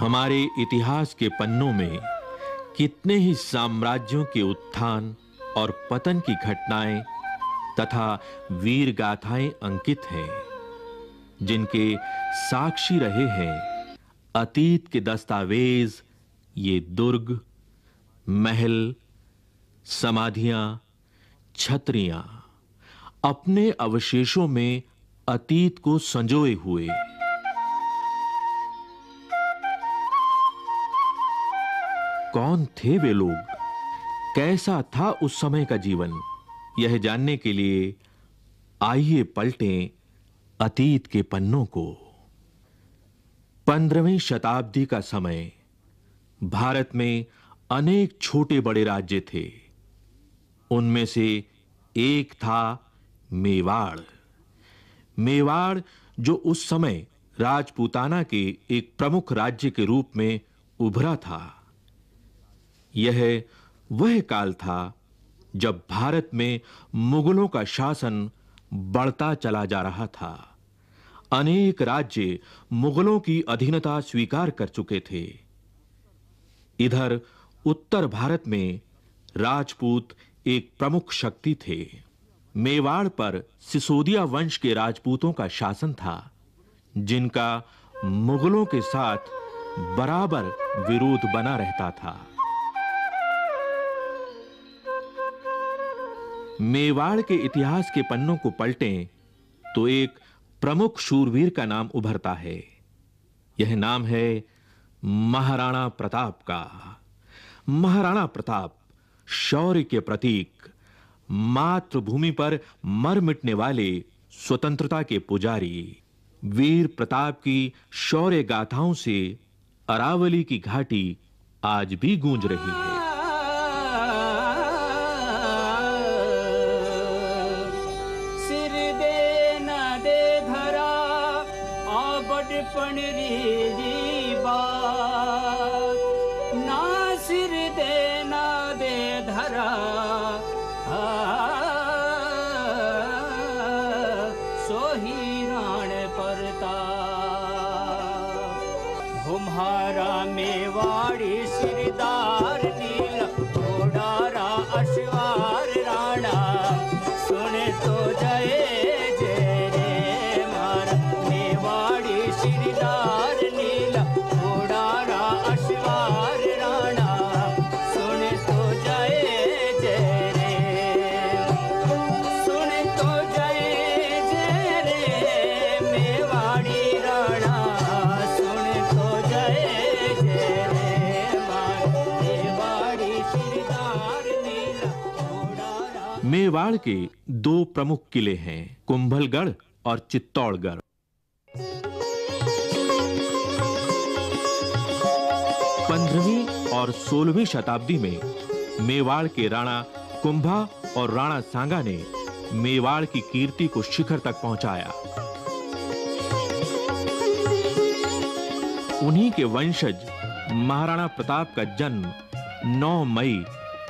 हमारे इतिहास के पन्नों में कितने ही साम्राज्यों के उत्थान और पतन की घटनाएं तथा वीर गाथाएं अंकित हैं, जिनके साक्षी रहे हैं अतीत के दस्तावेज, ये दुर्ग, महल, समाधियां, छतरियां, अपने अवशेषों में अतीत को संजोए हुए। कौन थे वे लोग? कैसा था उस समय का जीवन? यह जानने के लिए आइए पलटें अतीत के पन्नों को। 15वीं शताब्दी का समय। भारत में अनेक छोटे बड़े राज्य थे। उनमें से एक था मेवाड़। मेवाड़ जो उस समय राजपूताना के एक प्रमुख राज्य के रूप में उभरा था। यह वह काल था जब भारत में मुगलों का शासन बढ़ता चला जा रहा था। अनेक राज्य मुगलों की अधीनता स्वीकार कर चुके थे। इधर उत्तर भारत में राजपूत एक प्रमुख शक्ति थे। मेवाड़ पर सिसोदिया वंश के राजपूतों का शासन था, जिनका मुगलों के साथ बराबर विरोध बना रहता था। मेवाड़ के इतिहास के पन्नों को पलटें तो एक प्रमुख शूरवीर का नाम उभरता है। यह नाम है महाराणा प्रताप का। महाराणा प्रताप शौर्य के प्रतीक, मातृभूमि पर मर मिटने वाले स्वतंत्रता के पुजारी। वीर प्रताप की शौर्य गाथाओं से अरावली की घाटी आज भी गूंज रही है। मेवाड़ के दो प्रमुख किले हैं, कुंभलगढ़ और चित्तौड़गढ़। पंद्रहवीं और 16वीं शताब्दी में मेवाड़ के राणा कुंभा और राणा सांगा ने मेवाड़ की कीर्ति को शिखर तक पहुंचाया। उन्हीं के वंशज महाराणा प्रताप का जन्म 9 मई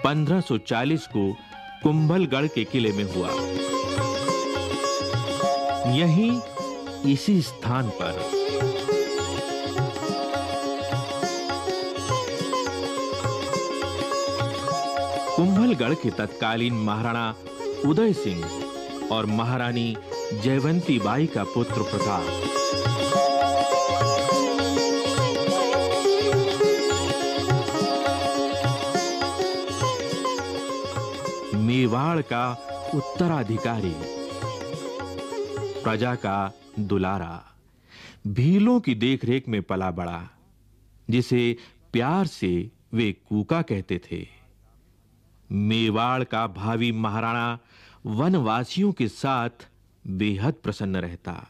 1540 को कुंभलगढ़ के किले में हुआ। यहीं इसी स्थान पर कुंभलगढ़ के तत्कालीन महाराणा उदय सिंह और महारानी जयवंती बाई का पुत्र प्रताप मेवाड़ का उत्तराधिकारी, प्रजा का दुलारा, भीलों की देखरेख में पला बड़ा, जिसे प्यार से वे कूका कहते थे। मेवाड़ का भावी महाराणा वनवासियों के साथ बेहद प्रसन्न रहता।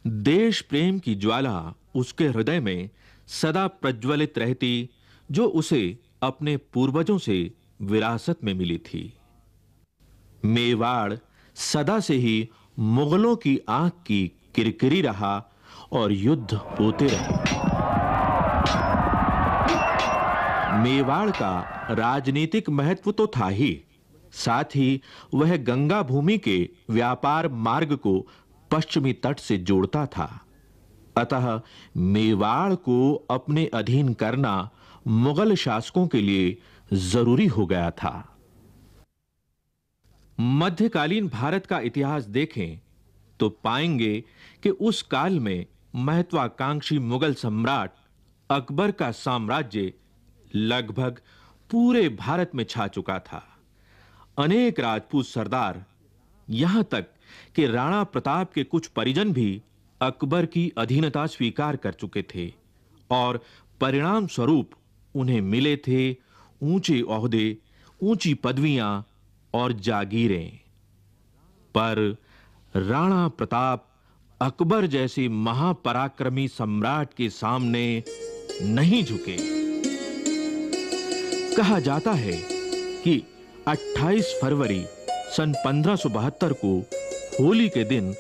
देश प्रेम की ज्वाला उसके हृदय में सदा प्रज्वलित रहती, जो उसे अपने पूर्वजों से विरासत में मिली थी। मेवाड़ सदा से ही मुगलों की आंख की किरकिरी रहा और युद्ध होते रहे। मेवाड़ का राजनीतिक महत्व तो था ही, साथ ही वह गंगा भूमि के व्यापार मार्ग को पश्चिमी तट से जोड़ता था। अतः मेवाड़ को अपने अधीन करना मुगल शासकों के लिए जरूरी हो गया था। मध्यकालीन भारत का इतिहास देखें तो पाएंगे कि उस काल में महत्वाकांक्षी मुगल सम्राट अकबर का साम्राज्य लगभग पूरे भारत में छा चुका था। अनेक राजपूत सरदार, यहां तक कि राणा प्रताप के कुछ परिजन भी अकबर की अधीनता स्वीकार कर चुके थे और परिणाम स्वरूप उन्हें मिले थे ऊंचे ओहदे, ऊंची पदवियां और जागीरें। पर राणा प्रताप अकबर जैसे महापराक्रमी सम्राट के सामने नहीं झुके। कहा जाता है कि 28 फरवरी सन 1572 को होली के दिन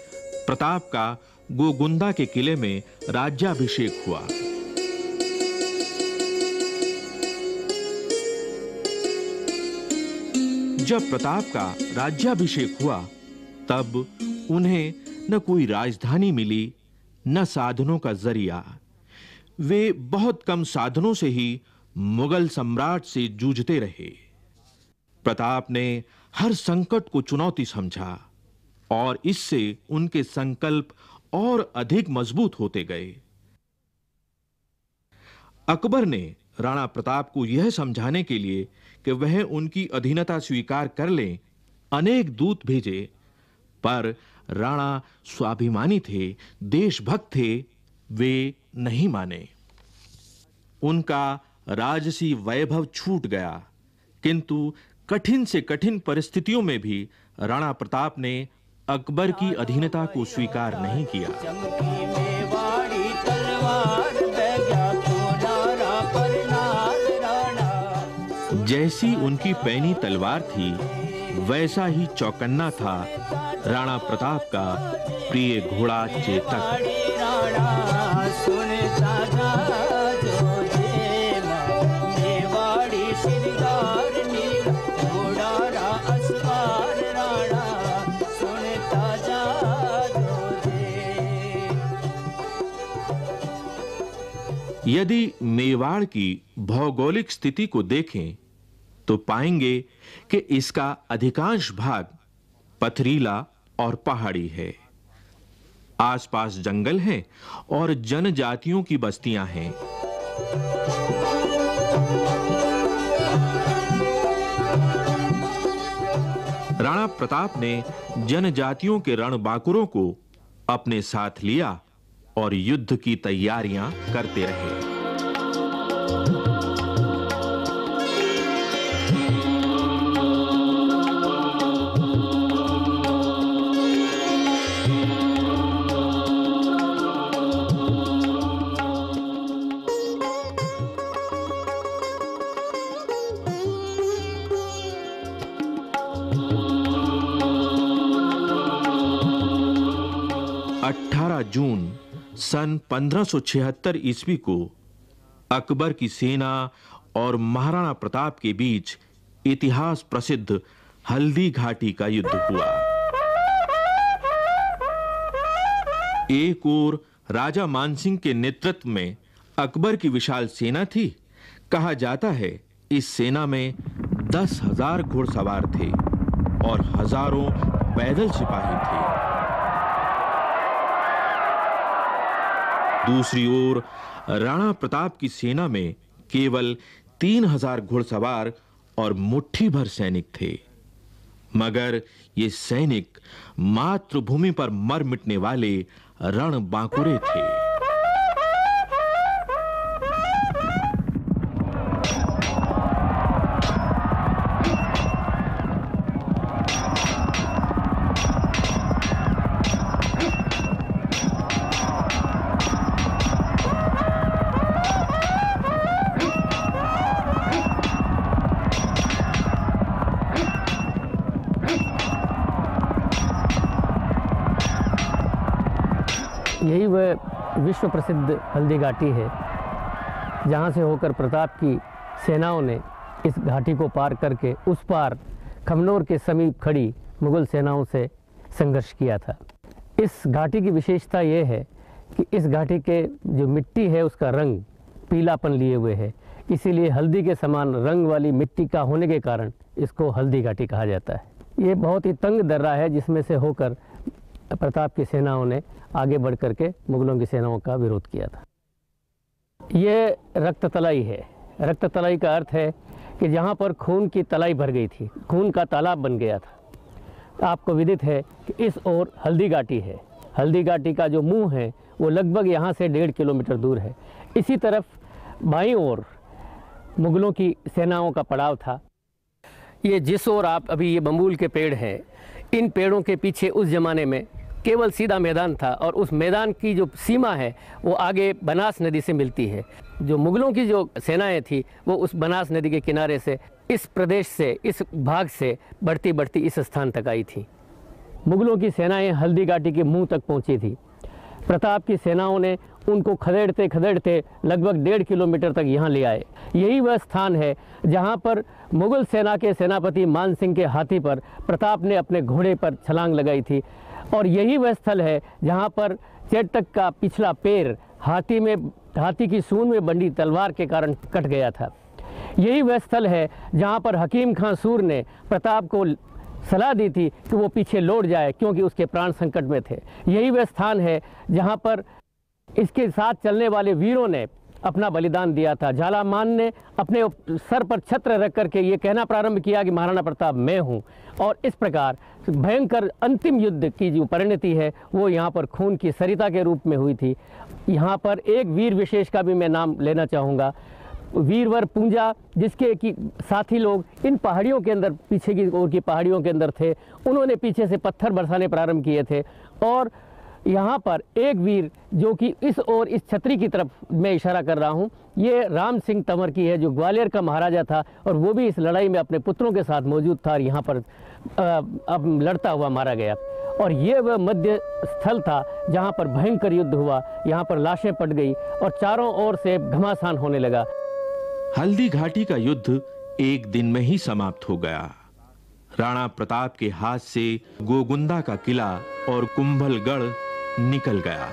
प्रताप का गोगुंदा के किले में राज्याभिषेक हुआ। जब प्रताप का राज्याभिषेक हुआ तब उन्हें न कोई राजधानी मिली, न साधनों का जरिया। वे बहुत कम साधनों से ही मुगल सम्राट से जूझते रहे। प्रताप ने हर संकट को चुनौती समझा और इससे उनके संकल्प और अधिक मजबूत होते गए। अकबर ने राणा प्रताप को यह समझाने के लिए कि वह उनकी अधीनता स्वीकार कर लें, अनेक दूत भेजे, पर राणा स्वाभिमानी थे, देशभक्त थे, वे नहीं माने। उनका राजसी वैभव छूट गया, किंतु कठिन से कठिन परिस्थितियों में भी राणा प्रताप ने अकबर की अधीनता को स्वीकार नहीं किया। जैसी उनकी पैनी तलवार थी, वैसा ही चौकन्ना था राणा प्रताप का प्रिय घोड़ा चेतक। यदि मेवाड़ की भौगोलिक स्थिति को देखें तो पाएंगे कि इसका अधिकांश भाग पथरीला और पहाड़ी है। आसपास जंगल हैं और जनजातियों की बस्तियां हैं। राणा प्रताप ने जनजातियों के रणबांकुरों को अपने साथ लिया और युद्ध की तैयारियां करते रहे। जून सन 1576 ईस्वी को अकबर की सेना और महाराणा प्रताप के बीच इतिहास प्रसिद्ध हल्दी घाटी का युद्ध हुआ। एक ओर राजा मानसिंह के नेतृत्व में अकबर की विशाल सेना थी। कहा जाता है इस सेना में 10,000 घुड़सवार थे और हजारों पैदल सिपाही थे। दूसरी ओर राणा प्रताप की सेना में केवल 3,000 घुड़सवार और मुट्ठी भर सैनिक थे, मगर ये सैनिक मातृभूमि पर मर मिटने वाले रणबांकुरे थे। यही वह विश्व प्रसिद्ध हल्दी घाटी है जहाँ से होकर प्रताप की सेनाओं ने इस घाटी को पार करके उस पार खमनोर के समीप खड़ी मुगल सेनाओं से संघर्ष किया था। इस घाटी की विशेषता यह है कि इस घाटी के जो मिट्टी है उसका रंग पीलापन लिए हुए है, इसीलिए हल्दी के समान रंग वाली मिट्टी का होने के कारण इसको हल्दी घाटी कहा जाता है। ये बहुत ही तंग दर्रा है जिसमें से होकर प्रताप की सेनाओं ने आगे बढ़ करके मुगलों की सेनाओं का विरोध किया था। ये रक्त तलाई है। रक्त तलाई का अर्थ है कि जहाँ पर खून की तलाई भर गई थी, खून का तालाब बन गया था। आपको विदित है कि इस ओर हल्दी घाटी है। हल्दी घाटी का जो मुंह है वो लगभग यहाँ से 1.5 किलोमीटर दूर है। इसी तरफ बाईं ओर मुगलों की सेनाओं का पड़ाव था। ये जिस ओर आप अभी ये बम्बूल के पेड़ हैं, इन पेड़ों के पीछे उस ज़माने में केवल सीधा मैदान था और उस मैदान की जो सीमा है वो आगे बनास नदी से मिलती है। जो मुगलों की जो सेनाएं थी वो उस बनास नदी के किनारे से इस प्रदेश से, इस भाग से बढ़ती बढ़ती इस स्थान तक आई थी। मुगलों की सेनाएं हल्दी घाटी के मुंह तक पहुंची थी। प्रताप की सेनाओं ने उनको खदेड़ते खदेड़ते लगभग 1.5 किलोमीटर तक यहाँ ले आए। यही वह स्थान है जहाँ पर मुगल सेना के सेनापति मान सिंह के हाथी पर प्रताप ने अपने घोड़े पर छलांग लगाई थी, और यही वह स्थल है जहाँ पर चेटक का पिछला पैर हाथी की सूंड में बंधी तलवार के कारण कट गया था। यही वह स्थल है जहाँ पर हकीम खां सूर ने प्रताप को सलाह दी थी कि वो पीछे लौट जाए क्योंकि उसके प्राण संकट में थे। यही वह स्थान है जहाँ पर इसके साथ चलने वाले वीरों ने अपना बलिदान दिया था। झालामान ने अपने सर पर छत्र रख करके ये कहना प्रारंभ किया कि महाराणा प्रताप मैं हूँ, और इस प्रकार भयंकर अंतिम युद्ध की जो परिणति है वो यहाँ पर खून की सरिता के रूप में हुई थी। यहाँ पर एक वीर विशेष का भी मैं नाम लेना चाहूँगा, वीरवर पूंजा, जिसके कि साथी लोग इन पहाड़ियों के अंदर, पीछे की ओर की पहाड़ियों के अंदर थे। उन्होंने पीछे से पत्थर बरसाने प्रारंभ किए थे, और यहाँ पर एक वीर जो कि इस ओर इस छतरी की तरफ मैं इशारा कर रहा हूँ, ये राम सिंह तंवर की है, जो ग्वालियर का महाराजा था, और वो भी इस लड़ाई में अपने पुत्रों के साथ मौजूद था और यहाँ पर अब लड़ता हुआ मारा गया। और ये वह मध्य स्थल था जहाँ पर भयंकर युद्ध हुआ। यहाँ पर लाशें पट गई और चारों ओर से घमासान होने लगा। हल्दी घाटी का युद्ध एक दिन में ही समाप्त हो गया। राणा प्रताप के हाथ से गोगुंदा का किला और कुंभलगढ़ निकल गया,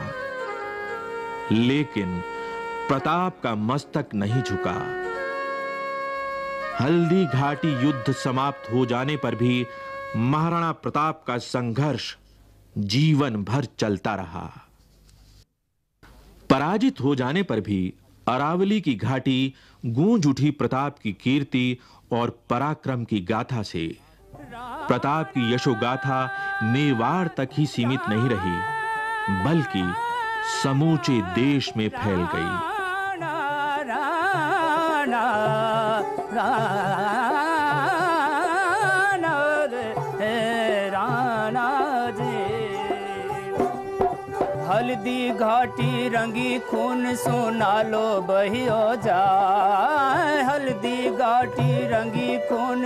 लेकिन प्रताप का मस्तक नहीं झुका। हल्दी घाटी युद्ध समाप्त हो जाने पर भी महाराणा प्रताप का संघर्ष जीवन भर चलता रहा। पराजित हो जाने पर भी अरावली की घाटी गूंज उठी प्रताप की कीर्ति और पराक्रम की गाथा से। प्रताप की यशोगाथा मेवाड़ तक ही सीमित नहीं रही, बल्कि समूचे देश में फैल गई। हल्दी घाटी रंगी खून सोनालो बहियो जाए, हल्दी घाटी रंगी खून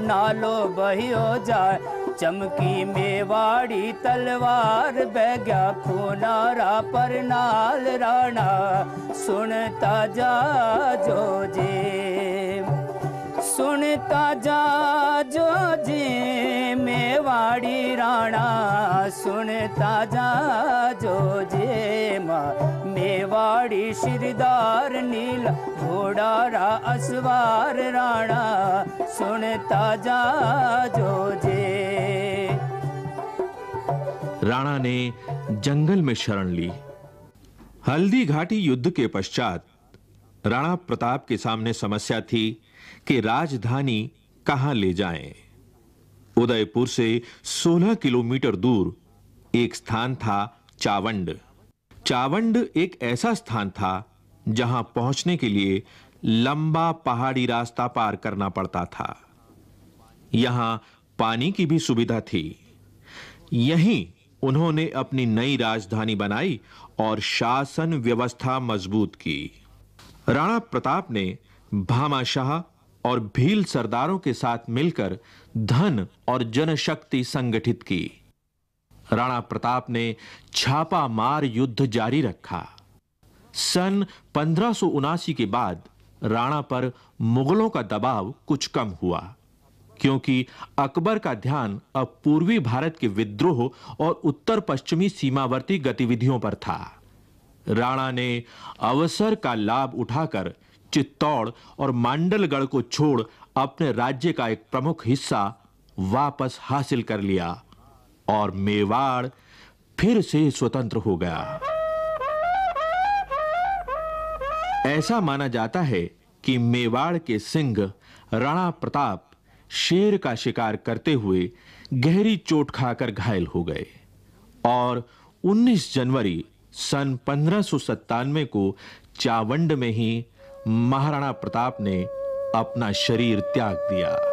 नालो बहियो जाए। चमकी मेवाड़ी तलवार बैग्या खूनारा पर नाल राणा सुनता जा जो जे, सुनता जा जो जे मेवाड़ी राणा सुनता जा जो जे। मेवाड़ी शिरदार नील घोड़ारा असवार राणा सुनता जा जो जे। राणा ने जंगल में शरण ली। हल्दी घाटी युद्ध के पश्चात राणा प्रताप के सामने समस्या थी कि राजधानी कहां ले जाएं। उदयपुर से 16 किलोमीटर दूर एक स्थान था चावंड। चावंड एक ऐसा स्थान था जहां पहुंचने के लिए लंबा पहाड़ी रास्ता पार करना पड़ता था। यहां पानी की भी सुविधा थी। यहीं उन्होंने अपनी नई राजधानी बनाई और शासन व्यवस्था मजबूत की। राणा प्रताप ने भामाशाह और भील सरदारों के साथ मिलकर धन और जनशक्ति संगठित की। राणा प्रताप ने छापा मार युद्ध जारी रखा। सन 1579 के बाद राणा पर मुगलों का दबाव कुछ कम हुआ, क्योंकि अकबर का ध्यान अब पूर्वी भारत के विद्रोह और उत्तर पश्चिमी सीमावर्ती गतिविधियों पर था। राणा ने अवसर का लाभ उठाकर चित्तौड़ और मांडलगढ़ को छोड़ अपने राज्य का एक प्रमुख हिस्सा वापस हासिल कर लिया और मेवाड़ फिर से स्वतंत्र हो गया। ऐसा माना जाता है कि मेवाड़ के सिंह राणा प्रताप शेर का शिकार करते हुए गहरी चोट खाकर घायल हो गए और 19 जनवरी सन 1597 को चावंड में ही महाराणा प्रताप ने अपना शरीर त्याग दिया।